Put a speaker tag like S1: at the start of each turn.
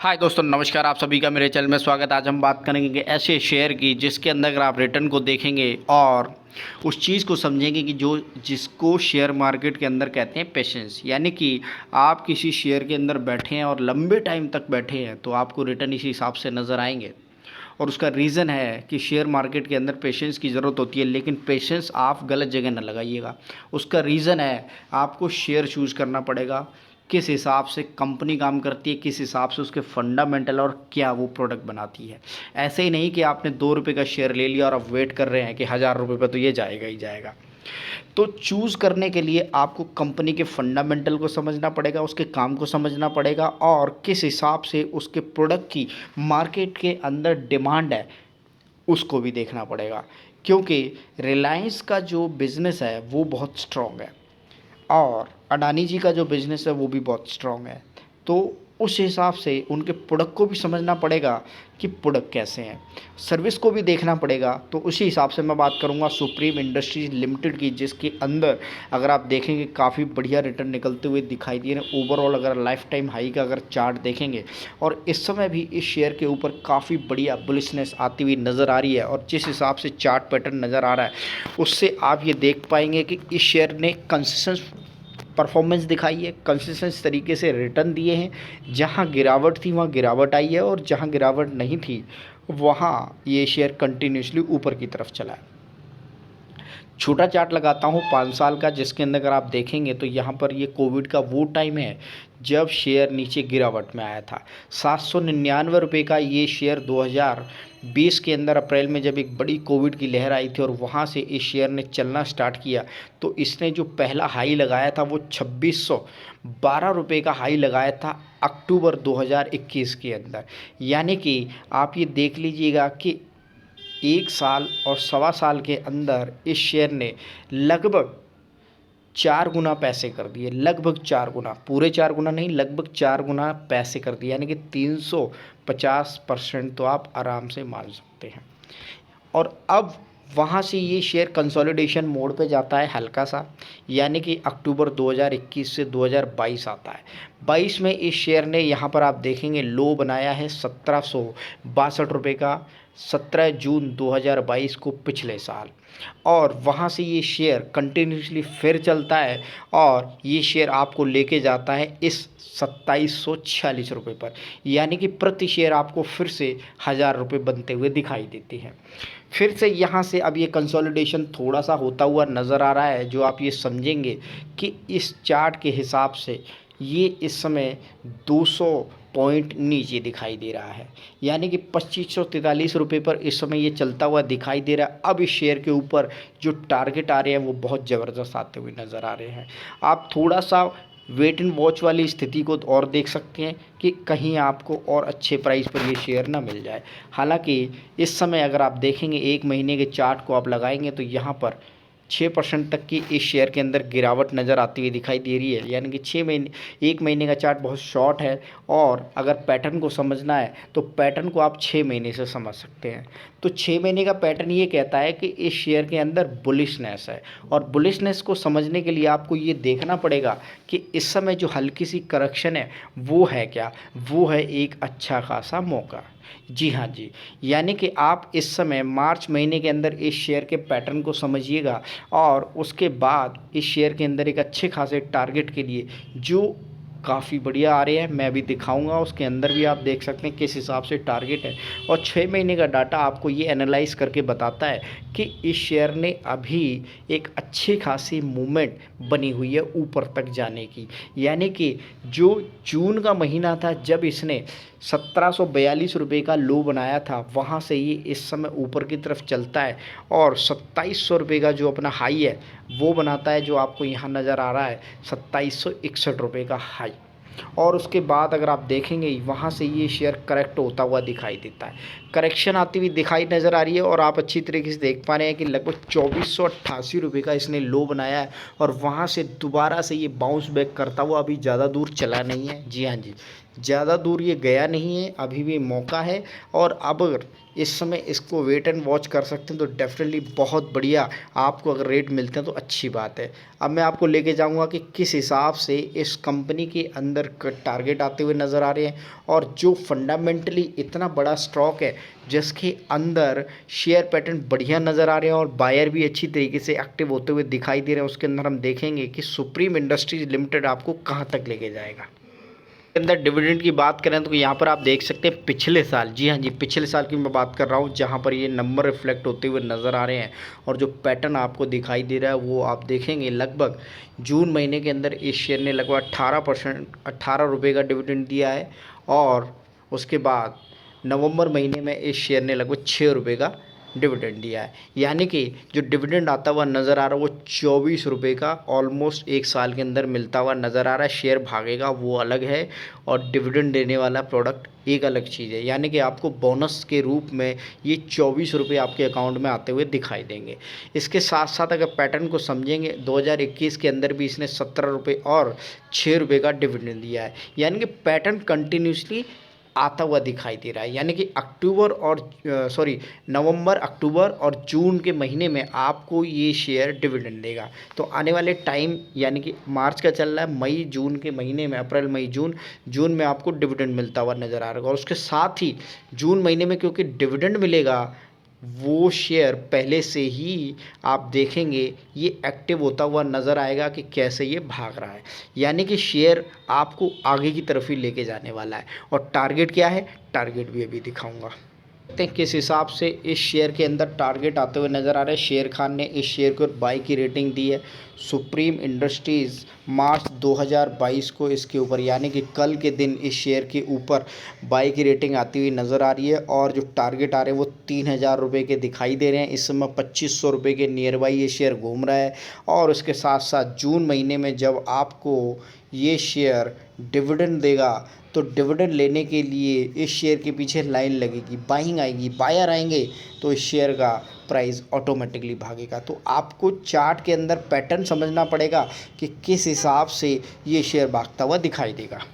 S1: हाय दोस्तों, नमस्कार। आप सभी का मेरे चैनल में स्वागत। आज हम बात करेंगे ऐसे शेयर की जिसके अंदर अगर आप रिटर्न को देखेंगे और उस चीज़ को समझेंगे कि जो जिसको शेयर मार्केट के अंदर कहते हैं पेशेंस, यानी कि आप किसी शेयर के अंदर बैठे हैं और लंबे टाइम तक बैठे हैं तो आपको रिटर्न इसी हिसाब से नज़र आएंगे। और उसका रीज़न है कि शेयर मार्केट के अंदर पेशेंस की ज़रूरत होती है, लेकिन पेशेंस आप गलत जगह न लगाइएगा। उसका रीज़न है आपको शेयर चूज़ करना पड़ेगा, किस हिसाब से कंपनी काम करती है, किस हिसाब से उसके फंडामेंटल और क्या वो प्रोडक्ट बनाती है। ऐसे ही नहीं कि आपने 2 रुपये का शेयर ले लिया और आप वेट कर रहे हैं कि 1000 रुपये पर तो ये जाएगा ही जाएगा। तो चूज़ करने के लिए आपको कंपनी के फंडामेंटल को समझना पड़ेगा, उसके काम को समझना पड़ेगा और किस हिसाब से उसके प्रोडक्ट की मार्केट के अंदर डिमांड है उसको भी देखना पड़ेगा। क्योंकि रिलायंस का जो बिज़नेस है वो बहुत स्ट्रॉन्ग है और अडानी जी का जो बिज़नेस है वो भी बहुत स्ट्रॉन्ग है। तो उस हिसाब से उनके प्रोडक्ट को भी समझना पड़ेगा कि प्रोडक्ट कैसे हैं, सर्विस को भी देखना पड़ेगा। तो उसी हिसाब से मैं बात करूंगा सुप्रीम इंडस्ट्रीज लिमिटेड की, जिसके अंदर अगर आप देखेंगे काफ़ी बढ़िया रिटर्न निकलते हुए दिखाई दे रहे हैं। ओवरऑल अगर लाइफ टाइम हाई का अगर चार्ट देखेंगे और इस समय भी इस शेयर के ऊपर काफ़ी बढ़िया बुलिशनेस आती हुई नज़र आ रही है और जिस हिसाब से चार्ट पैटर्न नज़र आ रहा है उससे आप ये देख पाएंगे कि इस शेयर ने कंसिस्टेंट परफॉर्मेंस दिखाई है, कंसिस्टेंट तरीके से रिटर्न दिए हैं। जहां गिरावट थी वहां गिरावट आई है और जहां गिरावट नहीं थी वहां ये शेयर कंटिन्यूसली ऊपर की तरफ चला है। छोटा चार्ट लगाता हूँ 5 साल का, जिसके अंदर अगर आप देखेंगे तो यहाँ पर ये कोविड का वो टाइम है जब शेयर नीचे गिरावट में आया था। 799 रुपये का ये शेयर 2020 के अंदर अप्रैल में जब एक बड़ी कोविड की लहर आई थी और वहाँ से इस शेयर ने चलना स्टार्ट किया तो इसने जो पहला हाई लगाया था वो 2612 रुपये का हाई लगाया था अक्टूबर 2021 के अंदर। यानी कि आप ये देख लीजिएगा कि 1 साल और सवा साल के अंदर इस शेयर ने लगभग 4 गुना पैसे कर दिए, लगभग 4 गुना, पूरे 4 गुना नहीं, लगभग 4 गुना पैसे कर दिए। यानी कि 350% तो आप आराम से मान सकते हैं। और अब वहाँ से ये शेयर कंसोलिडेशन मोड पे जाता है हल्का सा, यानी कि अक्टूबर 2021 से 2022 आता है। 22 में इस शेयर ने यहाँ पर आप देखेंगे लो बनाया है 1762 रुपये का 17 जून 2022 को पिछले साल। और वहाँ से ये शेयर कंटिन्यूसली फिर चलता है और ये शेयर आपको लेके जाता है इस 2746 रुपये पर, यानी कि प्रति शेयर आपको फिर से 1000 रुपये बनते हुए दिखाई देते हैं। फिर से यहाँ से अब ये कंसोलिडेशन थोड़ा सा होता हुआ नज़र आ रहा है, जो आप ये समझेंगे कि इस चार्ट के हिसाब से ये इस समय 200 पॉइंट नीचे दिखाई दे रहा है, यानी कि 2543 रुपये पर इस समय ये चलता हुआ दिखाई दे रहा है। अब इस शेयर के ऊपर जो टारगेट आ रहे हैं वो बहुत ज़बरदस्त आते हुए नज़र आ रहे हैं। आप थोड़ा सा वेट एंड वॉच वाली स्थिति को और देख सकते हैं कि कहीं आपको और अच्छे प्राइस पर ये शेयर ना मिल जाए। हालांकि इस समय अगर आप देखेंगे 1 महीने के चार्ट को आप लगाएंगे तो यहाँ पर 6% तक की इस शेयर के अंदर गिरावट नज़र आती हुई दिखाई दे रही है। यानी कि 1 महीने का चार्ट बहुत शॉर्ट है और अगर पैटर्न को समझना है तो पैटर्न को आप 6 महीने से समझ सकते हैं। तो 6 महीने का पैटर्न ये कहता है कि इस शेयर के अंदर बुलिशनेस है और बुलिशनेस को समझने के लिए आपको ये देखना पड़ेगा कि इस समय जो हल्की सी करेक्शन है वो है क्या, वो है एक अच्छा खासा मौका। जी हाँ जी, यानी कि आप इस समय मार्च महीने के अंदर इस शेयर के पैटर्न को समझिएगा और उसके बाद इस शेयर के अंदर एक अच्छे खासे टारगेट के लिए जो काफ़ी बढ़िया आ रहे हैं मैं भी दिखाऊंगा, उसके अंदर भी आप देख सकते हैं किस हिसाब से टारगेट है। और 6 महीने का डाटा आपको ये एनालाइज करके बताता है कि इस शेयर ने अभी एक अच्छी खासी मूवमेंट बनी हुई है ऊपर तक जाने की। यानी कि जो जून का महीना था जब इसने 1742 रुपये का लो बनाया था, वहाँ से ये इस समय ऊपर की तरफ चलता है और 2700 रुपये का जो अपना हाई है वो बनाता है, जो आपको यहाँ नज़र आ रहा है 2761 रुपये का हाई। और उसके बाद अगर आप देखेंगे वहाँ से ये शेयर करेक्ट होता हुआ दिखाई देता है, करेक्शन आती हुई दिखाई नज़र आ रही है और आप अच्छी तरीके से देख पा रहे हैं कि लगभग 2488 रुपये का इसने लो बनाया है और वहाँ से दोबारा से ये बाउंस बैक करता हुआ अभी ज़्यादा दूर चला नहीं है। जी हाँ जी, ज़्यादा दूर ये गया नहीं है, अभी भी मौका है। और अब अगर इस समय इसको वेट एंड वॉच कर सकते हैं तो डेफिनेटली बहुत बढ़िया आपको अगर रेट मिलते हैं तो अच्छी बात है। अब मैं आपको लेके जाऊंगा कि किस हिसाब से इस कंपनी के अंदर टारगेट आते हुए नज़र आ रहे हैं और जो फंडामेंटली इतना बड़ा स्टॉक है जिसके अंदर शेयर पैटर्न बढ़िया नज़र आ रहे हैं और बायर भी अच्छी तरीके से एक्टिव होते हुए दिखाई दे रहे हैं। उसके अंदर हम देखेंगे कि सुप्रीम इंडस्ट्रीज लिमिटेड आपको कहाँ तक लेके जाएगा। के अंदर डिविडेंड की बात करें तो यहाँ पर आप देख सकते हैं पिछले साल, जी हाँ जी, पिछले साल की मैं बात कर रहा हूँ, जहाँ पर ये नंबर रिफ्लेक्ट होते हुए नज़र आ रहे हैं और जो पैटर्न आपको दिखाई दे रहा है वो आप देखेंगे लगभग जून महीने के अंदर इस शेयर ने लगभग 18 रुपये का डिविडेंड दिया है और उसके बाद नवंबर महीने में इस शेयर ने लगभग 6 रुपये का डिविडेंड दिया है। यानी कि जो डिविडेंड आता हुआ नज़र आ रहा है वो 24 रुपये का ऑलमोस्ट एक साल के अंदर मिलता हुआ नज़र आ रहा है। शेयर भागेगा वो अलग है और डिविडेंड देने वाला प्रोडक्ट एक अलग चीज़ है। यानी कि आपको बोनस के रूप में ये 24 रुपये आपके अकाउंट में आते हुए दिखाई देंगे। इसके साथ साथ अगर पैटर्न को समझेंगे 2021 के अंदर भी इसने 17 रुपये और 6 रुपये का डिविडेंड दिया है। यानी कि पैटर्न कंटिन्यूसली आता हुआ दिखाई दे रहा है। यानी कि नवंबर, अक्टूबर और जून के महीने में आपको ये शेयर डिविडेंड देगा। तो आने वाले टाइम यानी कि मार्च का चल रहा है, मई जून के महीने में, अप्रैल मई जून में आपको डिविडेंड मिलता हुआ नज़र आ रहा है। और उसके साथ ही जून महीने में क्योंकि डिविडेंड मिलेगा वो शेयर पहले से ही आप देखेंगे ये एक्टिव होता हुआ नज़र आएगा कि कैसे ये भाग रहा है। यानी कि शेयर आपको आगे की तरफ ही लेके जाने वाला है। और टारगेट क्या है, टारगेट भी अभी दिखाऊंगा। देखते हैं किस हिसाब से इस शेयर के अंदर टारगेट आते हुए नज़र आ रहे हैं। शेर खान ने इस शेयर को बाई की रेटिंग दी है सुप्रीम इंडस्ट्रीज़ मार्च 2022 को इसके ऊपर, यानी कि कल के दिन इस शेयर के ऊपर बाई की रेटिंग आती हुई नज़र आ रही है। और जो टारगेट आ रहे हैं वो 3000 रुपये के दिखाई दे रहे हैं। इस समय 2500 रुपये के नियर बाई ये शेयर घूम रहा है। और उसके साथ साथ जून महीने में जब आपको ये शेयर डिविडेंड देगा तो डिविडेंड लेने के लिए इस शेयर के पीछे लाइन लगेगी, बाइंग आएगी, बायर आएंगे तो इस शेयर का प्राइस ऑटोमेटिकली भागेगा। तो आपको चार्ट के अंदर पैटर्न समझना पड़ेगा कि किस हिसाब से ये शेयर भागता हुआ दिखाई देगा।